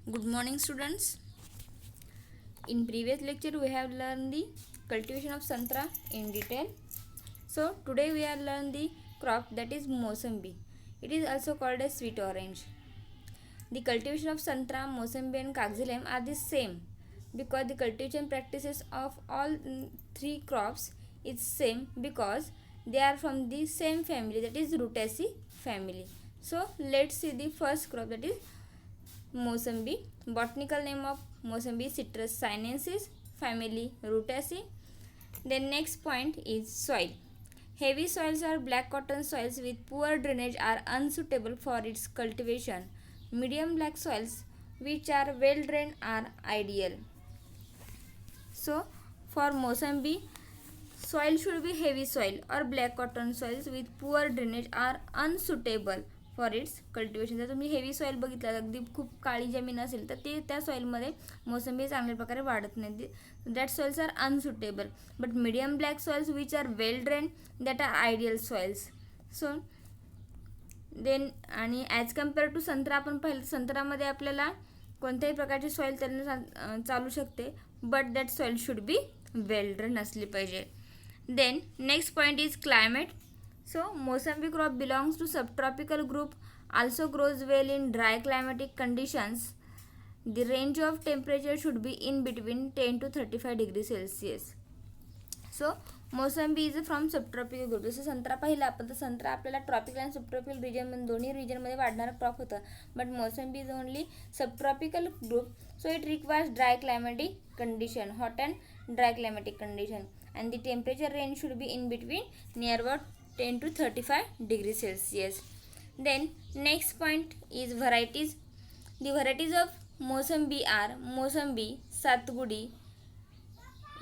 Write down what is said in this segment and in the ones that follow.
Good morning, students. In previous lecture, we have learned the cultivation of santra in detail. So today we are learning the crop that is Mosambi. It is also called as sweet orange. The cultivation of santra, Mosambi and Kagzilem are the same because the cultivation practices of all three crops is same because they are from the same family, that is Rutaceae family. So let's see the first crop, that is Mosambi. Botanical name of Mosambi Citrus sinensis, family Rutaceae. Then next point is soil. Heavy soils or black cotton soils with poor drainage are unsuitable for its cultivation. Medium black soils which are well drained are ideal. So for Mosambi, soil should be heavy soil or black cotton soils with poor drainage are unsuitable for its cultivation. जर तुम्ही heavy soil बघितलं, अगदी खूप काळी जमीन असेल तर ते त्या सॉईलमध्ये मोसंबी चांगल्या प्रकारे वाढत नाही. That soils are unsuitable. But medium black soils which are well drain that are ideal soils. So then आणि ॲज कम्पेअर टू संत्रा आपण पाहिलं, संत्र्यामध्ये आपल्याला कोणत्याही प्रकारची सॉईल त्यांना चालू शकते, but that soil should be well drain असली पाहिजे. Then next point is climate. So Mosambi crop belongs to subtropical group, also grows well in dry climatic conditions. The range of temperature should be in between 10 to 35 degrees Celsius. So Mosambi is from subtropical group. जसं संत्रा पाहिला आपण, तर संत्रा आपल्याला tropical आणि subtropical region दोन्ही रिजनमध्ये वाढणारा क्रॉप होतं, बट मोसंबी is only subtropical group. So it requires dry climatic condition, hot and dry climatic condition, and the temperature range should be in between near about 10 to 35 degrees Celsius. Then next point is varieties. The varieties of Mosambi are Mosambi, Satgudi,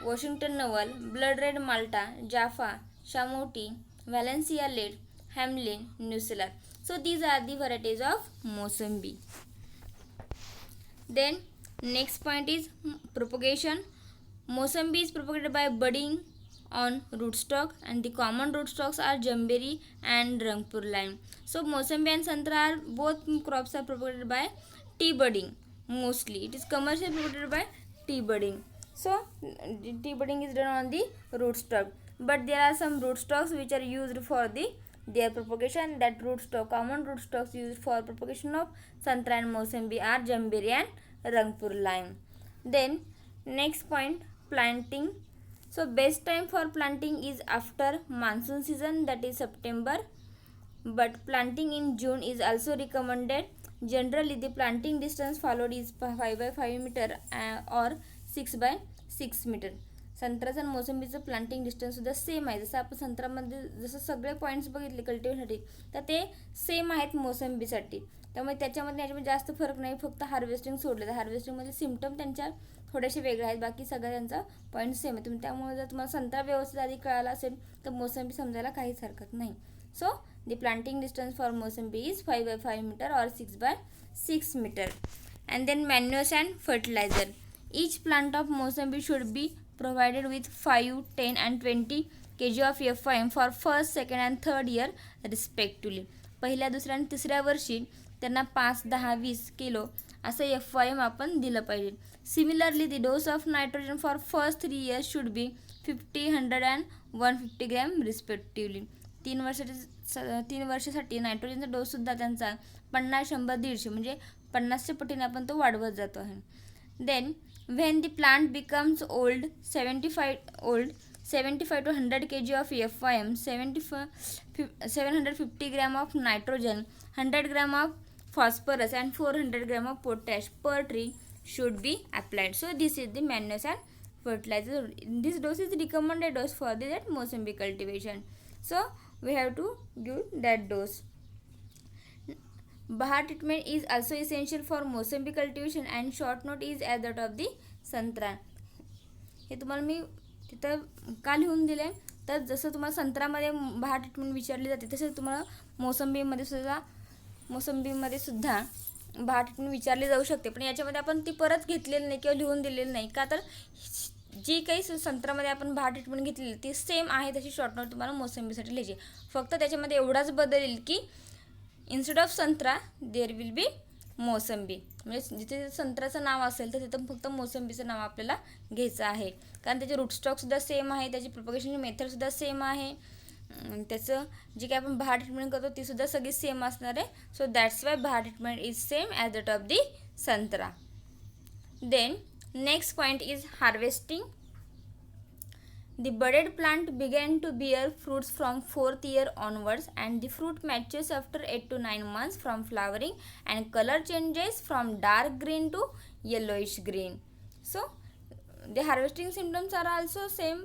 Washington Novel, Blood Red Malta, Jaffa, Chamoti, Valencia Late, Hamlin, Nucelar. So these are the varieties of Mosambi. Then next point is propagation. Mosambi is propagated by budding on rootstock, and the common rootstocks are Jamberi and Rangpur lime. So Mosambi and Santra are both crops are propagated by tea budding mostly. It is commercially propagated by tea budding. So tea budding is done on the rootstock, but there are some rootstocks which are used for their propagation. That rootstock, common rootstocks used for propagation of Santra and Mosambi are Jamberi and Rangpur lime. Then next point, planting. So best time for planting is after monsoon season, that is September, but planting in June is also recommended. Generally the planting distance followed is 5 by 5 meter or 6 by 6 meter. संत्र्याचं आणि मोसंबीचं planting डिस्टन्ससुद्धा same आहे. जसं आपण संत्र्यामध्ये जसं सगळे points बघितले कल्टिवेशनसाठी, तर ते सेम आहेत मोसंबीसाठी. त्यामुळे त्याच्यामध्ये जास्त फरक नाही, फक्त हार्वेस्टिंग सोडलं तर हार्वेस्टिंगमध्ये सिम्पटम त्यांच्या थोडेसे वेगळे आहेत, बाकी सगळ्या त्यांचा पॉईंट सेम आहे. तुम्ही त्यामुळे जर तुम्हाला संत्रा व्यवस्थित आधी कळाला असेल तर मोसंबी समजायला काहीच हरकत नाही. So the planting distance for मोसंबी is 5 by 5 meter or 6 by 6 meter. And then manures and fertilizer. Each plant of Mosambi should be provided with 5, 10 and 20 kg of FIM for first, second and third year respectively. पहिल्या, दुसऱ्या आणि तिसऱ्या वर्षी त्यांना 5, 10, 20 kilo असं FIM आपण दिलं पाहिजे. Similarly the dose of nitrogen for first 3 years should be 50, 100 and 150 gram respectively. 3 वर्षासाठी नायट्रोजनचा डोससुद्धा त्यांचा 50, 100, 150 म्हणजे 50च्या पटीने आपण तो वाढवत जातो आहे. Then when the plant becomes old, 75 to 100 kg of FIM, 750 gram of nitrogen, 100 gram of phosphorus and 400 gram of potash per tree should be applied. So this is the manures and fertilizer. This dose is recommended dose for that Mosambi cultivation. So we have to give that dose. Bahar treatment is also essential for Mosambi cultivation and short note is as that of the संत्रा. हे तुम्हाला मी तिथं का लिहून दिले, तर जसं तुम्हाला संत्र्यामध्ये बहार ट्रीटमेंट विचारली जाते तसं तुम्हाला मोसंबीमध्ये सुद्धा बहार ट्रीटमेंट विचारली जाऊ शकते. पण याच्यामध्ये आपण ती परत घेतलेली नाही किंवा लिहून दिलेली नाही, का तर जी काही संत्र्यामध्ये आपण बहार ट्रीटमेंट घेतलेली ती सेम आहे तशी शॉर्ट नोट तुम्हाला मोसंबीसाठी लिहायची. फक्त त्याच्यामध्ये एवढाच बदल येईल की instead of santra there will be मोसंबी. म्हणजे जिथे संत्र्याचं नाव असेल तर तिथं फक्त मोसंबीचं नाव आपल्याला घ्यायचं आहे, कारण त्याचे रूटस्टॉकसुद्धा सेम आहे, त्याची प्रोपगेशनची मेथडसुद्धा सेम आहे, त्याचं जे काही आपण बहार ट्रीटमेंट करतो तीसुद्धा सगळी सेम असणार आहे. So that's why bahar treatment is same as that of the santra. Then next point is harvesting. The budded plant began to bear fruits from 4th year onwards, and the fruit matures after 8 to 9 months from flowering, and color changes from dark green to yellowish green. So the harvesting symptoms are also same.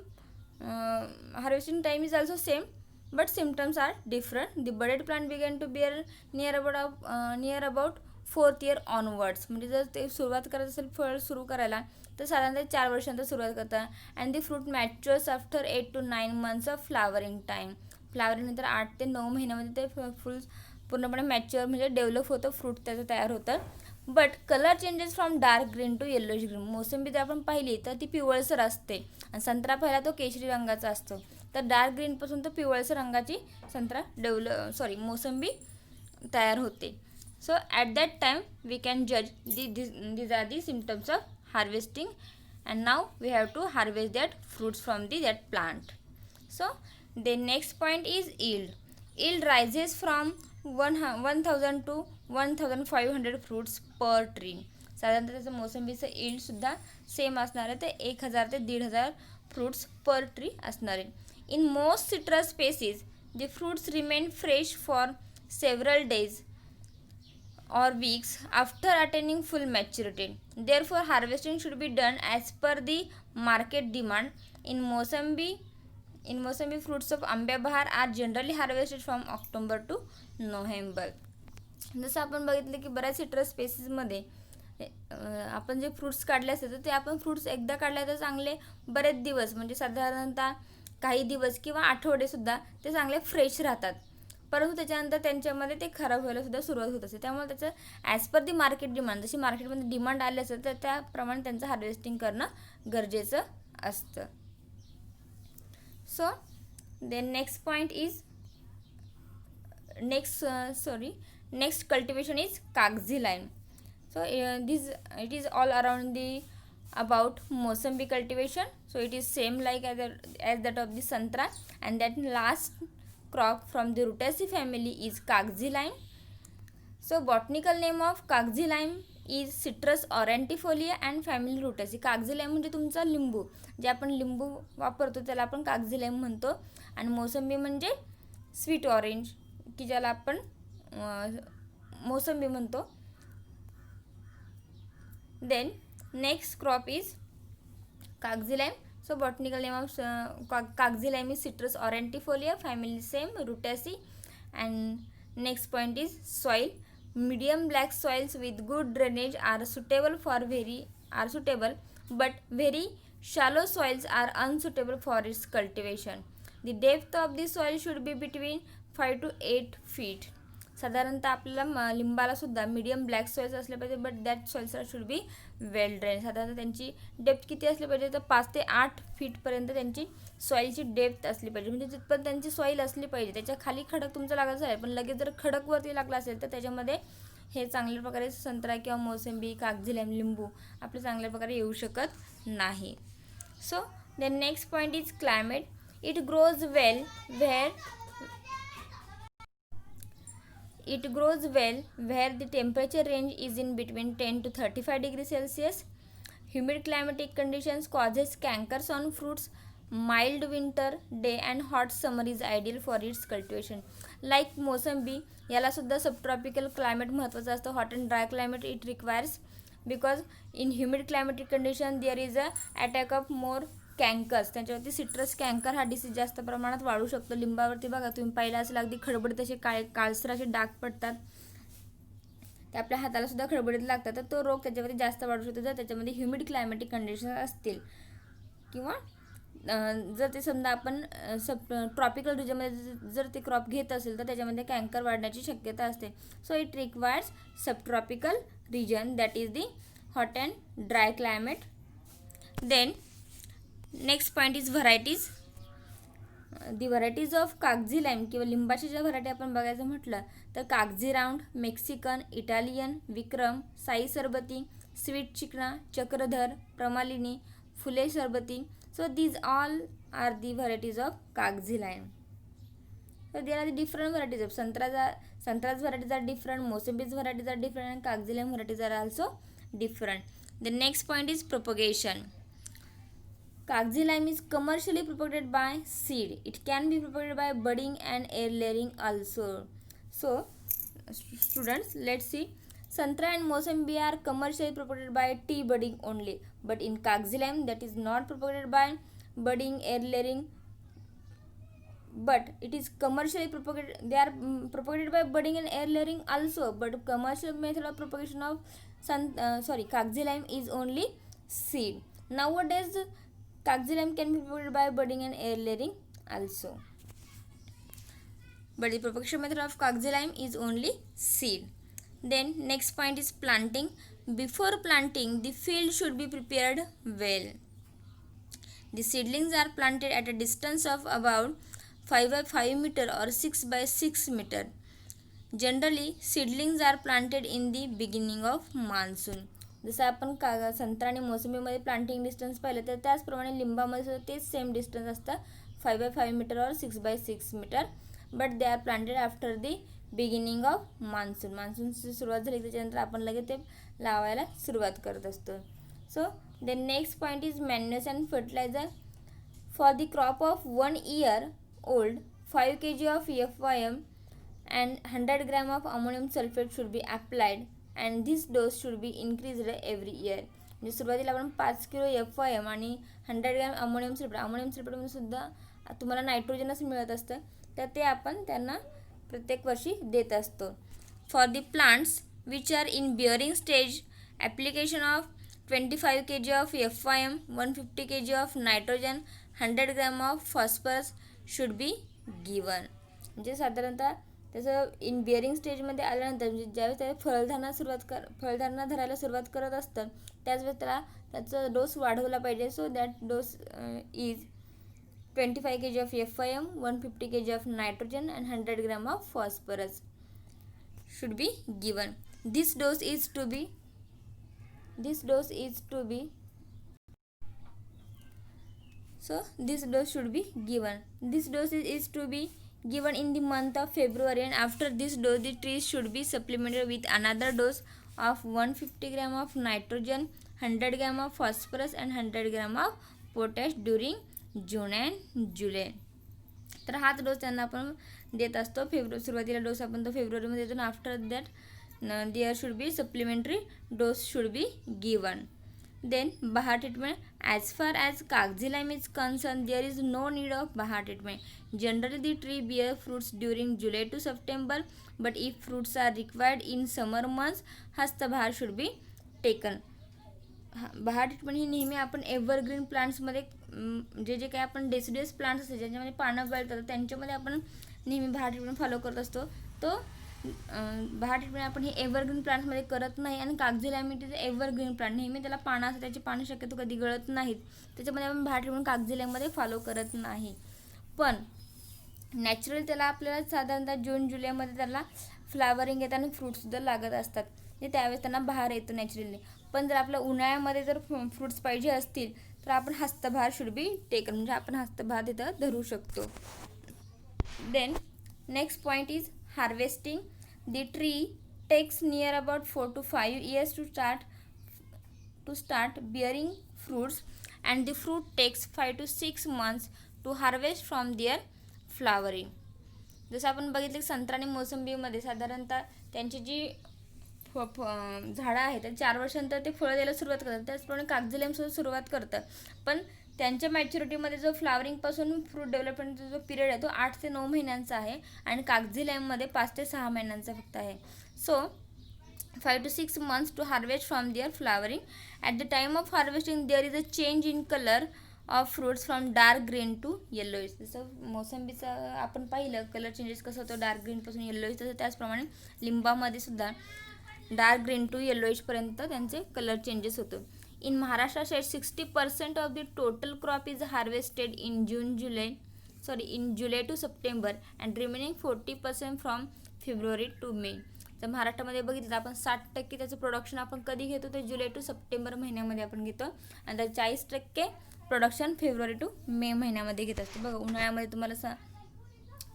Harvesting time is also same, but symptoms are different. The budded plant began to bear near about 4th year onwards. म्हणजे जर ते सुरुवात करत असेल फळ सुरू करायला तर साधारणतः 4 वर्षांनंतर सुरुवात करतात. And the fruit matures after 8 to 9 months of flowering time. Flowering नंतर 8 ते 9 महिन्यामध्ये ते फुल पूर्णपणे मॅच्युअर म्हणजे डेव्हलप होतं, फ्रूट त्याचं तयार होतं. But colour changes from dark green to yellowish green. मोसंबी जर आपण पाहिली तर ती पिवळसर असते आणि संत्रा पहिला तो केशरी रंगाचा असतो. तर डार्क ग्रीनपासून तर पिवळसर रंगाची मोसंबी तयार होते. So at that time we can जज these are the symptoms of harvesting, and now we have to harvest that fruits from that plant. So the next point is yield. Yield rises from 1000 to 1500 fruits per tree. साधारणतः त्याचं मोसंबीचं यील्डसुद्धा same असणार आहे, ते 1000 ते 1500 fruits पर tree असणार आहे. In most citrus species the fruits remain fresh for several days or weeks after attaining full maturity. Therefore, harvesting should be done as per the market demand. In Mosambi, fruits of Ambia Bahar are generally harvested from October to November. जसं आपण बघितलं की बऱ्याच citrus स्पेसीसमध्ये आपण जे fruits काढले असतात ते आपण फ्रूट्स एकदा काढले तर चांगले बरेच दिवस म्हणजे साधारणतः काही दिवस किंवा आठवडेसुद्धा ते चांगले फ्रेश राहतात, परंतु त्याच्यानंतर त्यांच्यामध्ये ते खराब व्हायला सुद्धा सुरुवात होत असते. त्यामुळे त्याचं ॲज पर दी मार्केट डिमांड, जशी मार्केटमध्ये डिमांड आली असेल तर त्याप्रमाणे त्यांचं हार्वेस्टिंग करणं गरजेचं असतं. So then next point is next cultivation is kagzi lime. So it is all around the about Mosambi cultivation. So it is same like as that of the Santra, and that last crop from the Rutaceae family is Kaghzi lime. So botanical name of Kaghzi lime is Citrus aurantifolia and family Rutaceae. Kagzi lime म्हणजे तुमचा लिंबू, जे आपण लिंबू वापरतो त्याला आपण Kagzi lime म्हणतो, आणि मोसंबी म्हणजे स्वीट ऑरेंज की ज्याला आपण मोसंबी म्हणतो. Then next crop is kagzi lime. So botanical name of Kaghzi lime is Citrus aurantifolia, family same, Rutaceae. And next point is soil. Medium black soils with good drainage are suitable, but very shallow soils are unsuitable for its cultivation. The depth of the soil should be between 5 to 8 feet. साधारणतः आपल्याला लिंबाला सुद्धा medium black soils असले पाहिजे, but that soils should be well drain. साधारणतः त्यांची depth किती असली पाहिजे तर 5 ते 8 फीटपर्यंत त्यांची सॉईलची डेप्थ असली पाहिजे, म्हणजे जिथपर्यंत त्यांची सॉईल असली पाहिजे. त्याच्या खाली खडक तुमचं लागत असेल, पण लगेच जर खडकवरती लागला असेल तर त्याच्यामध्ये हे चांगल्या प्रकारे संत्रा किंवा मोसंबी, कागझी लाईम, लिंबू आपले चांगल्या प्रकारे येऊ शकत नाही. So the next point is climate. It grows well where the temperature range is in between 10 to 35 degrees Celsius. Humid climatic conditions causes cankers on fruits. Mild winter day and hot summer is ideal for its cultivation. Like मोसंबी याला सुद्धा subtropical climate महत्त्वाचं असतं. Hot and dry climate it requires because in humid climatic condition there is a attack of more cankers. त्यांच्यावरती citrus canker हा disease जास्त प्रमाणात वाढू शकतो. लिंबावरती बघा तुम्ही पाहिलं असेल अगदी खडबडीत असे काळसर असे डाग पडतात, ते आपल्या हाताला सुद्धा खडबडीत लागतात. तर तो रोग त्याच्यावरती जास्त वाढू शकतो जर त्याच्यामध्ये ह्युमिड क्लायमेटिक कंडिशन असतील, किंवा जर ते समजा आपण ट्रॉपिकल रिजनमध्ये जर ते क्रॉप घेत असेल तर त्याच्यामध्ये कॅन्कर वाढण्याची शक्यता असते. So it requires subtropical region, that is the hot and dry climate. Then next point is varieties. The varieties of kagzi lime किंवा लिंबाची ज्या व्हरायटी आपण बघायचं म्हटलं तर Kagzi round, Mexican, Italian, Vikram, Sai Sarbati, sweet Chikna, Chakradhar, Pramalini, Phule Sarbati. So these all are the varieties of कागजी lime. So there are the different varieties of Santra's varieties are different, Mosambi's varieties are different, and कागजी lime varieties are also different. The next point is propagation. कागजी lime is commercially propagated by seed. It can be propagated by budding and air layering also. So students, let's see. Santra and Mosambi are commercially propagated by tea budding only, but in कागजी lime that is not propagated by budding, air layering, but it is commercially propagated. They are propagated by budding and air layering also, but commercial method of propagation of कागजी lime is only seed. Nowadays कागजी lime can be propagated by budding and air layering also, but the propagation method of कागजी lime is only seed. Then next point is planting. Before planting, the field should be prepared well. The seedlings are planted at a distance of about 5 by 5 meter or 6 by 6 meter. Generally, seedlings are planted in the beginning of monsoon. जसं आपण संत्रा आणि मोसंबीमध्ये planting distance पाहिलं तर त्याचप्रमाणे लिंबामध्ये सुद्धा तेच same distance असतं 5 by 5 मीटर और 6 by 6 metre, but they are planted after the beginning of monsoon. मान्सूनची सुरुवात झाली त्याच्यानंतर आपण लगेच ते लावायला सुरुवात करत असतो. So the next point is manures and fertiliser. For the crop of 1 year old, 5 kg of FYM and 100 gram of ammonium sulfate should be applied, and this dose should be increased every year. म्हणजे सुरुवातीला आपण 5 kilo FYM आणि 100 gram ammonium सल्फेटमध्ये सुद्धा तुम्हाला नायट्रोजनच मिळत असतं, तर ते आपण त्यांना प्रत्येक वर्षी देत असतो. For the plants which are in bearing stage, application of 25 kg of FYM, 150 kg of nitrogen, 100 gram of phosphorus should be given. म्हणजे साधारणतः त्याचं इन बिअरिंग स्टेजमध्ये आल्यानंतर म्हणजे ज्यावेळेस त्याला फळधारणा धरायला सुरुवात करत असतं त्याच वेळेस त्याचा डोस वाढवला पाहिजे. So that dose is 25 kg of FYM, 150 kg of nitrogen and 100 gram of phosphorus should be given. This dose is to be given in the month of February, and after this dose the trees should be supplemented with another dose of 150 gram of nitrogen, 100 gram of phosphorus and 100 gram of potash during June and July. तर हाच dose त्यांना आपण देत असतो. सुरुवातीला dose आपण तो फेब्रुवारीमध्ये देतो. After that there should be supplementary dose should be given. Then bahar treatment. As far as kagzi lime is concern there is no need of bahar treatment. Generally the tree bear fruits during July to September, but if fruits are required in summer months hastbahar should be taken. Bahar treatment ही नेहमी आपण evergreen प्लांट्समध्ये जे काही आपण deciduous plants असतात ज्यांच्यामध्ये पानं गळतात त्यांच्यामध्ये आपण नेहमी बहार ट्रीटमेंट फॉलो करत असतो. तो बहार ट्रीटमेंट आपण हे एव्हरग्रीन प्लांट्समध्ये करत नाही, आणि कागजी lime it is evergreen plant. नेहमी त्याला पानं असतात, त्याची पानं शक्यतो कधी गळत नाहीत, त्याच्यामध्ये आपण बहार ट्रीटमेंट कागजी लाईममध्ये फॉलो करत नाही. पण नॅचरली त्याला आपल्याला साधारणतः जून जुलैमध्ये त्याला फ्लावरिंग येतं आणि फ्रूटसुद्धा लागत असतात, म्हणजे त्यावेळेस त्यांना बहार येतो नॅचरली. पण जर आपल्या उन्हाळ्यामध्ये जर फ्रूट्स पाहिजे असतील तर आपण हस्तबहार शुड बी टेकन, म्हणजे आपण हस्तबहार तिथं धरू शकतो. Then next point is harvesting. The tree takes near about 4 to 5 years to start bearing fruits, and the fruit takes 5 to 6 months to harvest from their flowering. जसं आपण बघितलं की संत्रा आणि मोसंबीमध्ये साधारणतः त्यांची जी झाडं आहेत तर 4 वर्षांतर ते फळं द्यायला सुरुवात करतात. त्याचप्रमाणे कागजी लाईमसुद्धा सुरुवात करतात, पण त्यांच्या मॅच्युरिटीमध्ये जो फ्लावरिंगपासून फ्रूट डेव्हलपमेंटचा जो पिरियड आहे तो 8 ते 9 महिन्यांचा आहे, आणि कागजी लाईममध्ये 5 ते 6 महिन्यांचा फक्त आहे. So 5 to 6 months to harvest from their flowering. At the time of harvesting there is a change in color of fruits from dark green to yellowish. जसं मोसंबीचं आपण पाहिलं कलर चेंजेस कसं होतं डार्क ग्रीनपासून येल्लोइश, तसं त्याचप्रमाणे लिंबामध्ये सुद्धा डार्क ग्रीन टू येल्लोइशपर्यंत त्यांचे कलर चेंजेस होतो. In Maharashtra state 60% of the total crop is harvested in June July. July to September and remaining 40% from February to May. तर महाराष्ट्रामध्ये बघितलं तर आपण 60% त्याचं प्रोडक्शन आपण कधी घेतो तर जुलै टू सप्टेंबर महिन्यामध्ये आपण घेतो आणि तर 40% प्रोडक्शन फेब्रुवारी टू मे महिन्यामध्ये घेत असतो. बघा उन्हाळ्यामध्ये तुम्हाला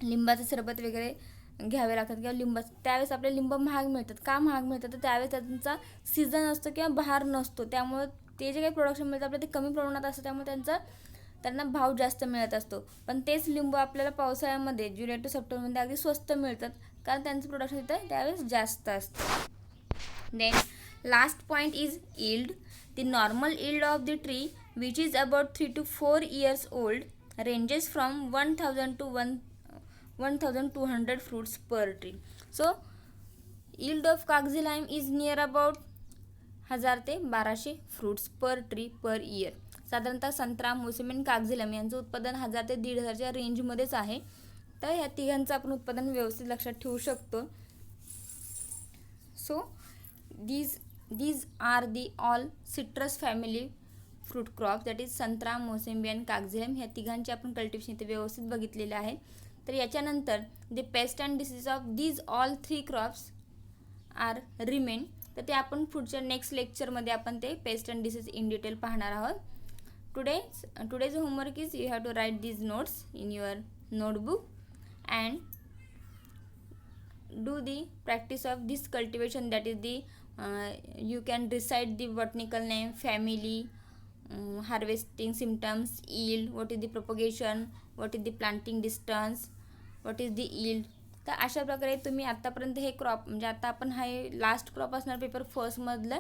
लिंबाचं सरबत वगैरे घ्यावे लागतात किंवा त्यावेळेस आपले लिंब महाग मिळतात. का महाग मिळतात तर त्यावेळेस त्यांचा सीझन असतो किंवा बहार नसतो, त्यामुळे ते जे काही प्रोडक्शन मिळतं आपल्याला ते कमी प्रमाणात असतं, त्यामुळे त्यांना भाव जास्त मिळत असतो. पण तेच लिंबू आपल्याला पावसाळ्यामध्ये जुलै टू सप्टेंबरमध्ये अगदी स्वस्त मिळतात कारण त्यांचं प्रोडक्शन तिथं त्यावेळेस जास्त असतं. Then last point is yield. The normal yield of the tree, which is about 3 to 4 years old, ranges from 1000 to 1200 fruits per tree. So yield of कागजी लाईम is near about 1000 ते 1200 fruits per tree per year. साधारणतः संत्रा, मोसंबी आणि कागजी lime यांचं उत्पादन 1000 ते 1500च्या रेंजमध्येच आहे. तर या तिघांचं आपण उत्पादन व्यवस्थित लक्षात ठेवू शकतो. So these are the all citrus family fruit crops, that is संत्रा, मोसंबी आणि कागजी लाईम ह्या तिघांचे आपण कल्टिवेशन इथे व्यवस्थित बघितलेले आहे. तर याच्यानंतर the pest and disease of these all 3 crops are remain. तर ते आपण पुढच्या नेक्स्ट लेक्चरमध्ये आपण ते paste and disease in detail पाहणार आहोत. Today's homework is you have to write these notes in your notebook and do the practice of this cultivation, that is the you can recite the botanical name, family, harvesting symptoms, yield, what is the propagation, what is the planting distance, what is the yield. तर अशा प्रकारे तुम्ही आत्तापर्यंत हे crop म्हणजे आता आपण हे लास्ट क्रॉप असणार पेपर फर्स्टमधलं,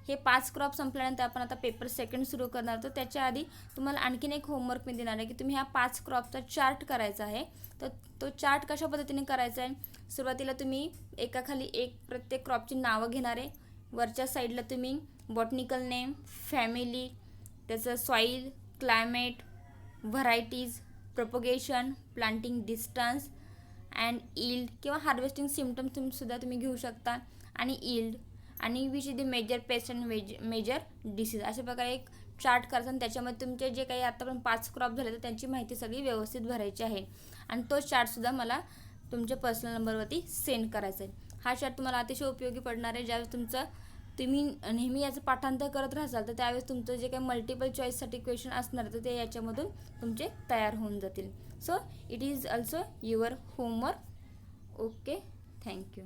हे 5 क्रॉप संपल्यानंतर आपण आता पेपर सेकंड सुरू करणार. तर त्याच्या आधी तुम्हाला आणखीन एक होमवर्क मी देणार आहे की तुम्ही ह्या 5 क्रॉपचा चार्ट करायचा आहे. तर तो चार्ट कशा पद्धतीने करायचा आहे, सुरुवातीला तुम्ही एकाखाली एक प्रत्येक क्रॉपची नावं घेणार आहे. वरच्या साईडला तुम्ही बॉटनिकल नेम, फॅमिली, त्याचं soil, climate, varieties, propagation, planting distance and yield किंवा हार्वेस्टिंग सिम्पटम्स सुद्धा तुम्ही घेऊ शकता आणि yield आणि which is the major pest and major disease. अशा प्रकारे एक चार्ट करायचा आणि त्याच्यामध्ये तुमचे जे काही आतापर्यंत 5 क्रॉप झाले तर त्यांची माहिती सगळी व्यवस्थित भरायची आहे आणि तो चार्टसुद्धा मला तुमच्या पर्सनल नंबरवरती सेंड करायचा आहे. हा चार्ट तुम्हाला अतिशय उपयोगी पडणार आहे. ज्यावेळेस तुम्ही नेहमी याचं पाठांतर करत राहाल तर त्यावेळेस तुमचं जे काही मल्टिपल चॉईससाठी क्वेश्चन असणार तर ते याच्यामधून तुमचे तयार होऊन जातील. So it is also your homework. Okay, thank you.